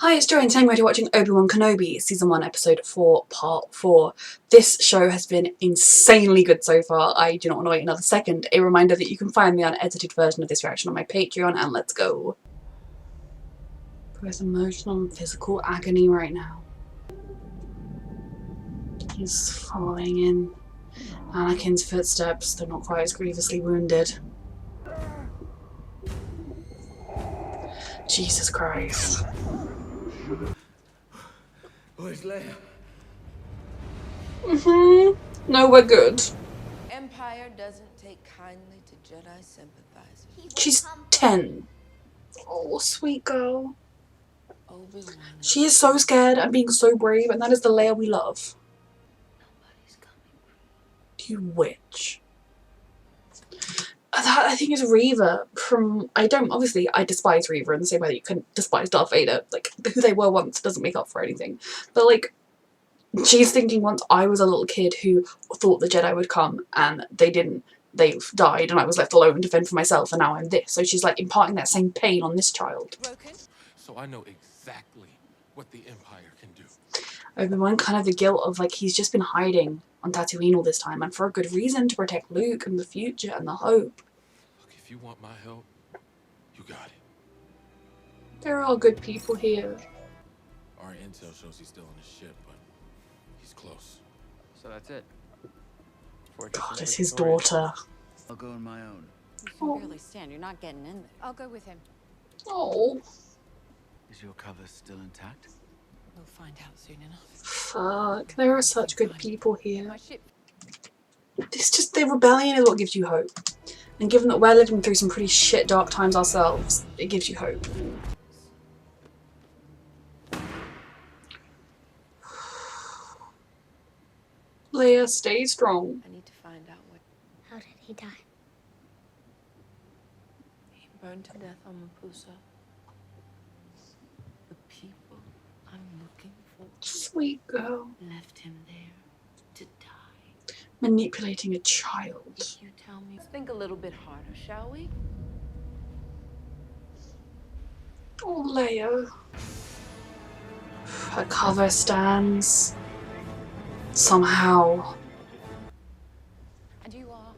Hi, it's Joey and today we're watching Obi-Wan Kenobi, Season 1, Episode 4, Part 4. This show has been insanely good so far. I do not want to wait another second. A reminder that you can find the unedited version of this reaction on my Patreon, and let's go. Both emotional and physical agony right now. He's following in Anakin's footsteps, though not quite as grievously wounded. Jesus Christ. Where's Leia? No, we're good. Empire doesn't take kindly to Jedi sympathizers. She's 10. Oh, sweet girl. Obi-Wan. She is so scared and being so brave, and that is the Leia we love. Nobody's coming. You witch. That, I think, is Reva from... I despise Reva in the same way that you couldn't despise Darth Vader. Like, who they were once doesn't make up for anything. But, like, she's thinking once I was a little kid who thought the Jedi would come and they didn't. They died and I was left alone to fend for myself, and now I'm this. So she's, like, imparting that same pain on this child. So I know exactly what the Empire can do. Obi-Wan, kind of the guilt of, like, he's just been hiding on Tatooine all this time, and for a good reason, to protect Luke and the future and the hope. Look, if you want my help, you got it. There are good people here. Our intel shows he's still on the ship, but he's close. So that's it. God, it's his daughter. I'll go on my own. You can barely stand. You're not getting in there. I'll go with him. Oh. Is your cover still intact? We'll find out soon enough. Fuck, there are such good people here. My ship. It's just the rebellion is what gives you hope. And given that we're living through some pretty shit dark times ourselves, it gives you hope. Leia, stay strong. I need to find out what How did he die? he burned to death on Mapusa. The people I'm looking for Sweet girl. left him there to die. Manipulating a child. If you tell me, think a little bit harder, shall we? Oh, Leia. Her cover stands. Somehow. And you are?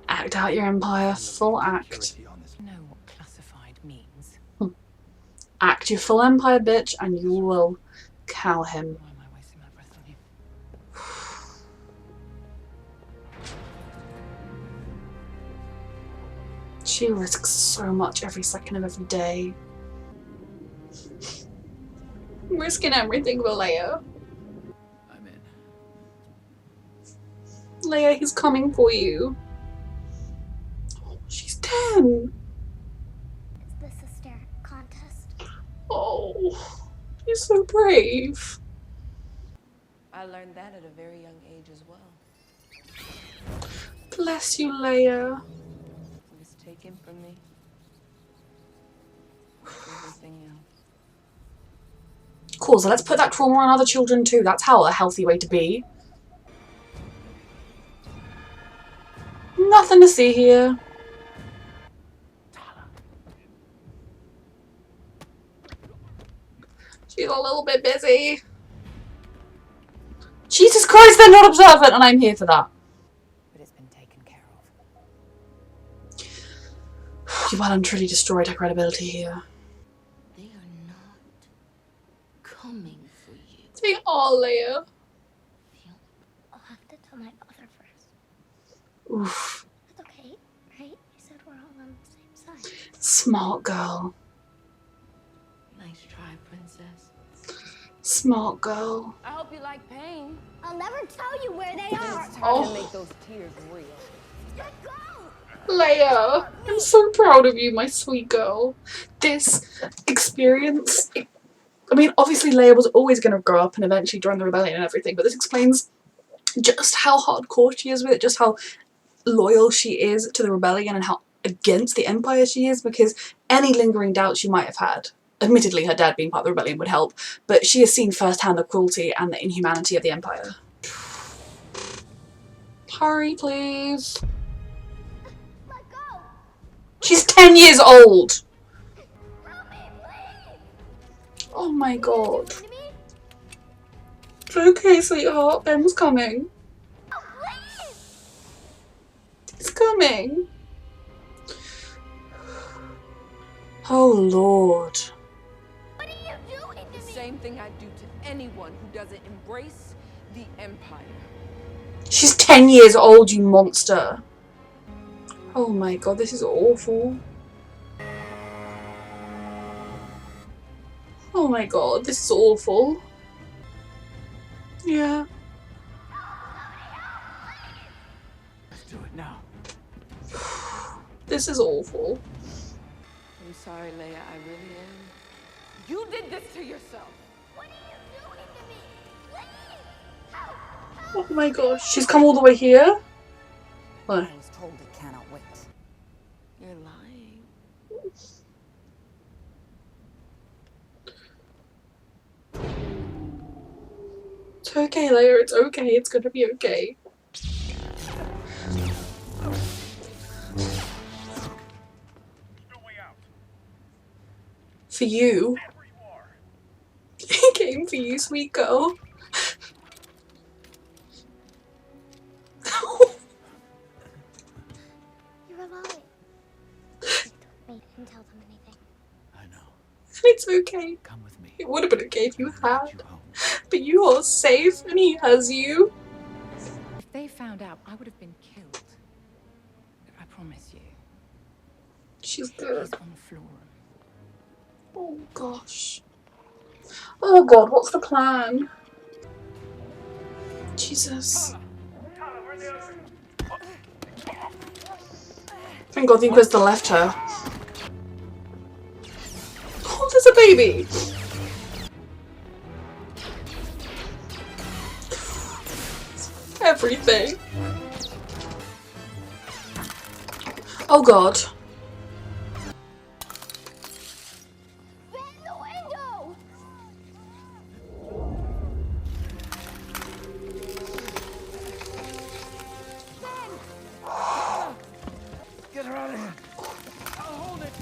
Act out your empire. Full act. You know what classified means. Act your full empire, bitch, and you will cow him. Why am I wasting my breath on you? She risks so much every second of every day. Risking everything for Leia. I'm in. Leia, he's coming for you. Oh, she's 10. It's the sister contest. Oh, you're so brave. I learned that at a very young age as well. Bless you, Leia. It was taken from me. Everything else. Cool, so let's put that trauma on other children too. That's how a healthy way to be. Nothing to see here. She's a little bit busy. Jesus Christ, they're not observant, and I'm here for that. But it's been taken care of. You well and truly destroyed her credibility here. They are not coming for you. They are, Leia. I'll have to tell my father first. Oof. That's okay, right? You said we're all on the same side. Smart girl. Nice try, princess. Smart girl. I hope you like pain. I'll never tell you where they are. It's time Oh. to make those tears real. Let go! Leia, I'm so proud of you, my sweet girl. This experience, I mean, obviously Leia was always going to grow up and eventually join the rebellion and everything, but this explains just how hardcore she is with it, just how loyal she is to the rebellion and how against the Empire she is, because any lingering doubts she might have had, admittedly her dad being part of the rebellion would help, but she has seen firsthand the cruelty and the inhumanity of the Empire. Hurry, please. Let go! She's 10 years old! Help me, please! Oh my god. It's okay, sweetheart. Ben's coming. He's coming. Oh lord. The same thing I do to anyone who doesn't embrace the Empire. She's 10 years old, you monster. Oh my god, this is awful. Oh my god, this is awful. Yeah. Let's do it now. This is awful. I'm sorry, Leia, I really am. You did this to yourself. Oh my gosh, she's come all the way here? What? I was told it cannot wait. You're lying. It's okay, Leia, it's okay, it's gonna be okay. For you. He came for you, sweet girl. You're alive. Please don't didn't tell them anything. I know. It's okay. Come with me. It would have been okay if you I'll had. get you home. But you are safe and he has you. If they found out, I would have been killed. I promise you. She's good. He's on the floor. Oh gosh. Oh god, what's the plan? Jesus. Thank god the Inquisitor left her. Oh, there's a baby! Everything. Oh god. Get her out of here. I'll hold it.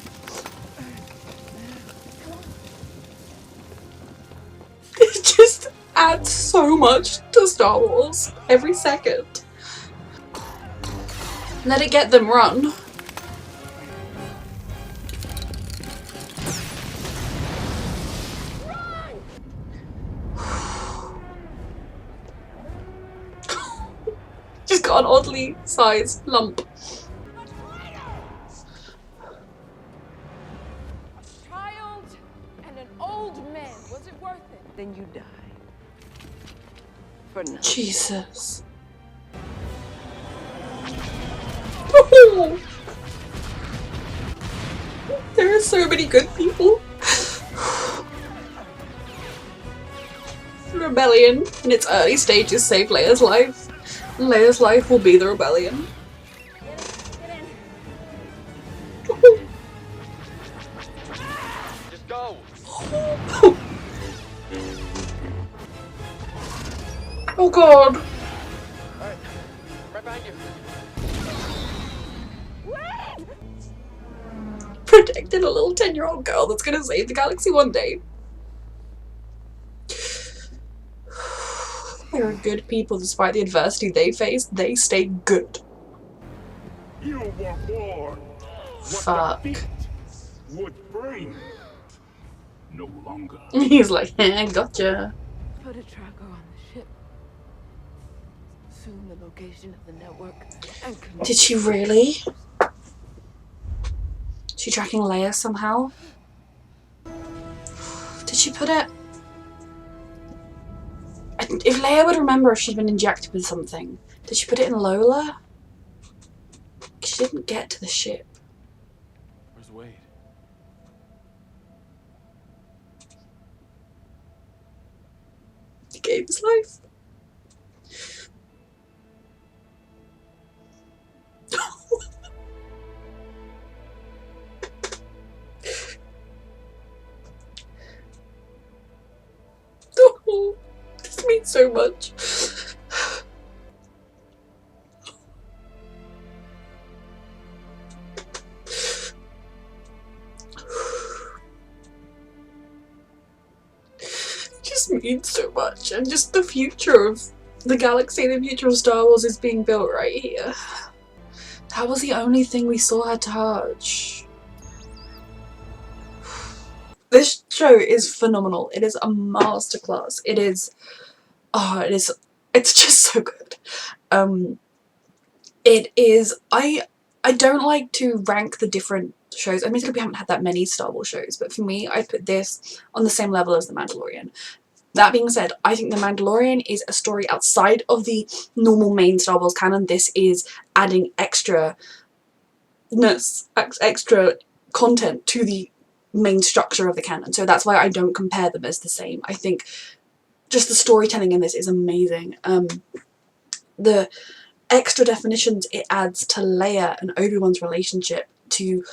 It just adds so much to Star Wars every second. Let it get them run. Just got an oddly sized lump. A child and an old man. Was it worth it? Then you die. For nothing. Jesus. There are so many good people. The rebellion in its early stages saved Leia's life. And Leia's life will be the rebellion. Just go. Oh god. Alright. Right behind you. Protected a little 10-year-old girl that's gonna save the galaxy one day. There are good people despite the adversity they face, they stay good. You were born. Fuck. What the feet would bring. No longer. He's like, eh, gotcha. Put a tracker on the ship. Soon the location of the network and Did she really? Is she tracking Leia somehow? Did she put it? If Leia would remember if she'd been injected with something, did she put it in Lola? She didn't get to the ship. Where's Wade? He gave his life. Oh, this means so much. just means so much, and just the future of the galaxy, the future of Star Wars is being built right here. That was the only thing we saw her touch. This show is phenomenal. It is a masterclass. It is, it's just so good. It is, I don't like to rank the different shows. Admittedly, we haven't had that many Star Wars shows, but for me, I put this on the same level as The Mandalorian. That being said, I think The Mandalorian is a story outside of the normal main Star Wars canon. This is adding extra content to the main structure of the canon. So that's why I don't compare them as the same. I think just the storytelling in this is amazing. The extra definitions it adds to Leia and Obi-Wan's relationship, to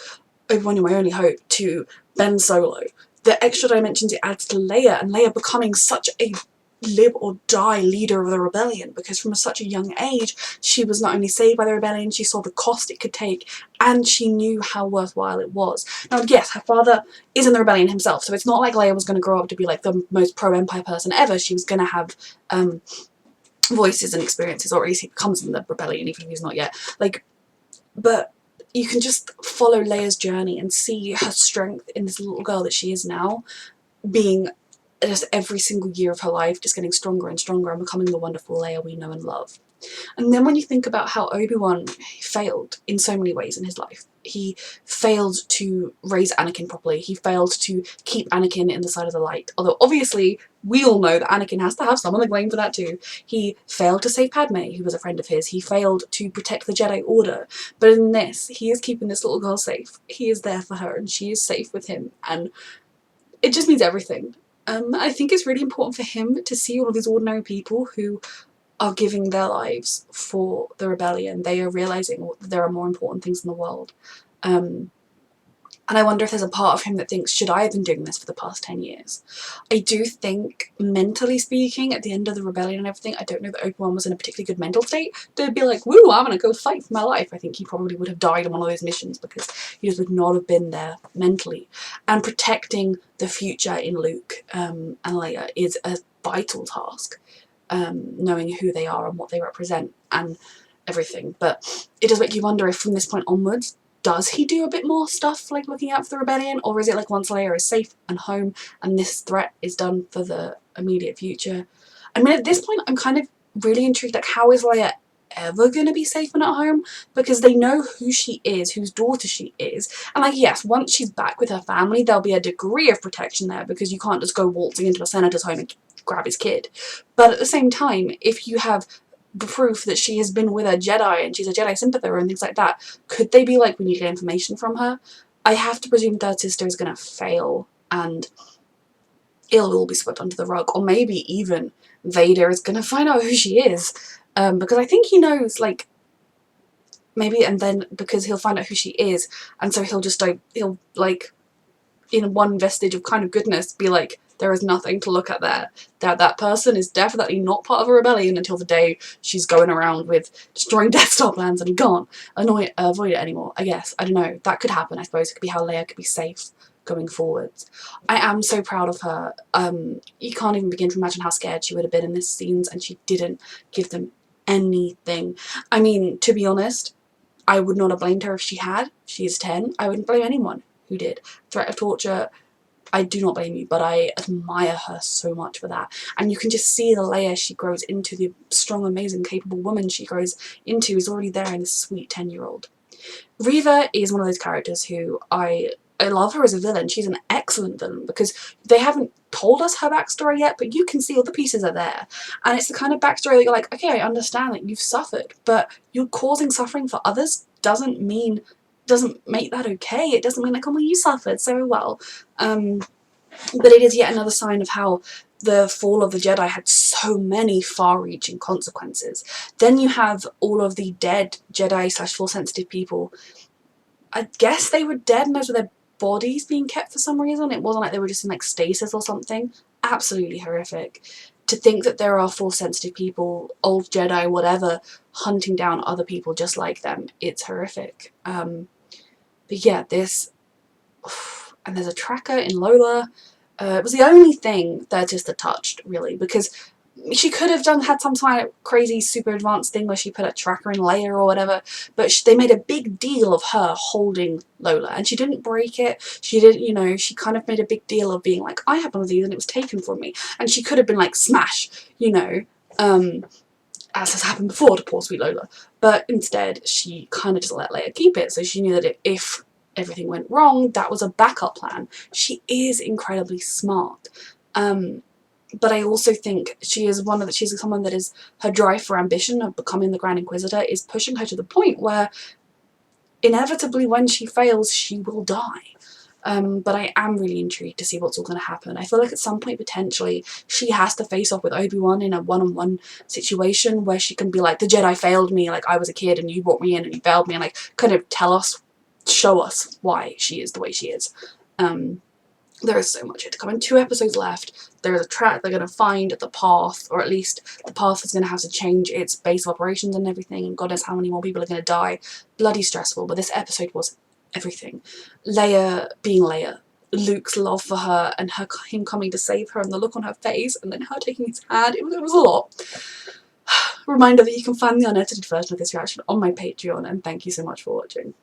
Obi-Wan, You're My Only Hope, to Ben Solo. The extra dimensions it adds to Leia, and Leia becoming such a live or die leader of the rebellion, because from such a young age she was not only saved by the rebellion, she saw the cost it could take, and she knew how worthwhile it was. Now yes, her father is in the rebellion himself, so it's not like Leia was going to grow up to be like the most pro-Empire person ever. She was going to have voices and experiences, or at least he comes in the rebellion even if he's not yet. Like, but you can just follow Leia's journey and see her strength in this little girl that she is now, being just every single year of her life just getting stronger and stronger and becoming the wonderful Leia we know and love. And then when you think about how Obi-Wan failed in so many ways in his life. He failed to raise Anakin properly. He failed to keep Anakin in the side of the light. Although obviously we all know that Anakin has to have some of the blame for that too. He failed to save Padme, who was a friend of his. He failed to protect the Jedi Order. But in this, he is keeping this little girl safe. He is there for her and she is safe with him. And it just means everything. I think it's really important for him to see all of these ordinary people who are giving their lives for the rebellion. They are realising that there are more important things in the world. And I wonder if there's a part of him that thinks, should I have been doing this for the past 10 years? I do think, mentally speaking, at the end of the rebellion and everything, I don't know that Obi-Wan was in a particularly good mental state to be like, woo, I'm gonna go fight for my life. I think he probably would have died on one of those missions because he just would not have been there mentally. And protecting the future in Luke and Leia is a vital task, knowing who they are and what they represent and everything. But it does make you wonder if from this point onwards, does he do a bit more stuff like looking out for the rebellion, or is it like once Leia is safe and home and this threat is done for the immediate future? I mean, at this point I'm kind of really intrigued, like how is Leia ever going to be safe and at home, because they know who she is, whose daughter she is, and like yes, once she's back with her family there'll be a degree of protection there because you can't just go waltzing into a senator's home and grab his kid. But at the same time, if you have the proof that she has been with a Jedi and she's a Jedi sympathizer and things like that, could they be like, we need to get information from her? I have to presume Third Sister is going to fail and it'll all be swept under the rug, or maybe even Vader is going to find out who she is, because I think he knows, like, maybe, and then because he'll find out who she is and so he'll just like, he'll like, in one vestige of kind of goodness be like, there is nothing to look at there. That person is definitely not part of a rebellion until the day she's going around with destroying Death Star plans and he can't avoid it anymore, I guess. I don't know. That could happen, I suppose. It could be how Leia could be safe going forwards. I am so proud of her. You can't even begin to imagine how scared she would have been in this scenes, and she didn't give them anything. I mean, to be honest, I would not have blamed her if she had. She is 10. I wouldn't blame anyone who did. Threat of torture, I do not blame you, but I admire her so much for that. And you can just see the Leia she grows into, the strong, amazing, capable woman she grows into is already there in this sweet 10-year-old. Reva is one of those characters who I love her as a villain. She's an excellent villain because they haven't told us her backstory yet, but you can see all the pieces are there. And it's the kind of backstory that you're like, okay, I understand that you've suffered, but you're causing suffering for others doesn't make that okay. It doesn't mean like, oh well, you suffered so well. But it is yet another sign of how the fall of the Jedi had so many far-reaching consequences. Then you have all of the dead Jedi / Force-sensitive people. I guess they were dead and those were their bodies being kept for some reason. It wasn't like they were just in like stasis or something. Absolutely horrific. To think that there are Force-sensitive people, old Jedi, whatever, hunting down other people just like them, it's horrific. But yeah, this, and there's a tracker in Lola. It was the only thing that just touched, really, because she could have had some kind of crazy super advanced thing where she put a tracker in Leia or whatever, but they made a big deal of her holding Lola, and she didn't break it. She didn't, you know, she kind of made a big deal of being like, I have one of these and it was taken from me, and she could have been like, smash, you know, as has happened before to poor sweet Lola, but instead she kind of just let Leia keep it, so she knew that if everything went wrong, that was a backup plan. She is incredibly smart. But I also think she's someone that is, her drive for ambition of becoming the Grand Inquisitor is pushing her to the point where inevitably when she fails, she will die. But I am really intrigued to see what's all going to happen. I feel like at some point potentially she has to face off with Obi-Wan in a one-on-one situation where she can be like, the Jedi failed me, like I was a kid and you brought me in and you failed me, and like kind of show us why she is the way she is. There is so much yet to come. In 2 episodes left, there is a track they're going to find the path, or at least the path is going to have to change its base of operations and everything, and God knows how many more people are going to die. Bloody stressful, but this episode was everything. Leia being Leia, Luke's love for her, and him coming to save her, and the look on her face, and then her taking his hand, it was a lot. Reminder that you can find the unedited version of this reaction on my Patreon, and thank you so much for watching.